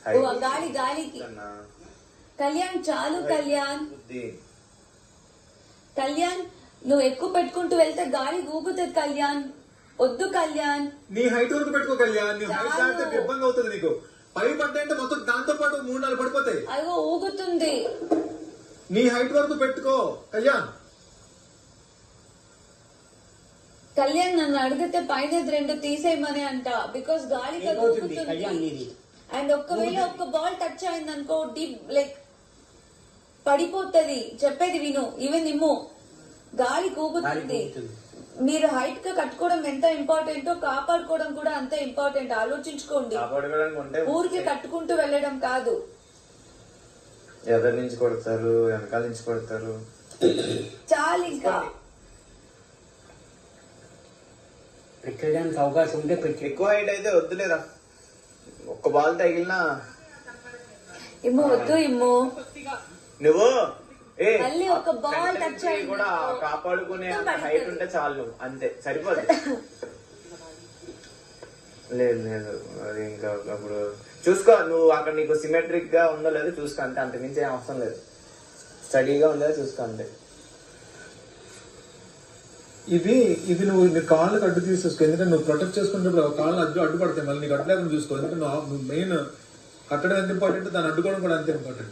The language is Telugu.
గాలి గాలికి కళ్యాణ్ చాలు కళ్యాణ్ కళ్యాణ్ నువ్వు ఎక్కువ పెట్టుకుంటూ వెళ్తే గాలి ఊగుతుంది కళ్యాణ్ వద్దు కళ్యాణ్ నీ హైట్ వరకు పెట్టుకో కళ్యాణ్ నీ హైట్ దాటితే ఇబ్బంది అవుతుంది నీకు పై పడ్డాయంటే మొత్తం దాంతో పాటు 3-4 పడిపోతాయి అదిగో ఊగుతుంది నీ హైట్ వరకు పెట్టుకో కళ్యాణ్ కళ్యాణ్ నన్ను అడిగితే పైన 2 తీసేయమని అంట బికాస్ గాలికి అది ఊగుతుంది అండ్ ఒక్కవేళ ఒక్క బాల్ టచ్ అయింది అనుకో డీప్ లైక్ పడిపోతుంది చెప్పేది విను ఈవెన్ ఇమ్ము గాలి ఊగుతుంది మీరు హైట్ గా కట్టుకోవడం ఎంత ఇంపార్టెంటో కాపాడుకోవడం కూడా అంతే ఇంపార్టెంట్ ఆలోచించుకోండి ఊరికి కట్టుకుంటూ వెళ్ళడం కాదు ఎదరి నుంచి కొడతారు వెనకాల నుంచి కొడతారు చాలు ఇంకా పెట్టడానికి అవకాశం ఉంటే ఎక్కువ హైట్ అయితే వద్దులేరా ఒక్క బాల్ తగిలినా ఇమ్ము వద్దు ఇమ్ము నువ్వు మళ్ళీ ఒక బాల్ టచ్ అయ్యి కూడా కాపాడుకునే హైట్ ఉంటే చాలు నువ్వు అంతే సరిపోదు లేదు లేదు అది ఇంకా అప్పుడు చూసుకో నువ్వు అక్కడ నీకు సిమెట్రిక్ గా ఉందో లేదో చూసుకో అంతే అంత మించి ఏం అవసరం లేదు స్టడీగా ఉందో చూసుకో అంతే ఇది నువ్వు నీ కాళ్ళకి అడ్డు తీసేసుకో ఎందుకంటే నువ్వు ప్రొటెక్ట్ చేసుకునేటప్పుడు కాళ్ళు అడ్డుపడతాయి మళ్ళీ నీకు అడ్డు లేకుండా చూసుకో ఎందుకంటే నువ్వు మెయిన్ కట్టడం ఎంత ఇంపార్టెంట్ దాన్ని అడ్డుకోవడం కూడా అంతే ఇంపార్టెంట్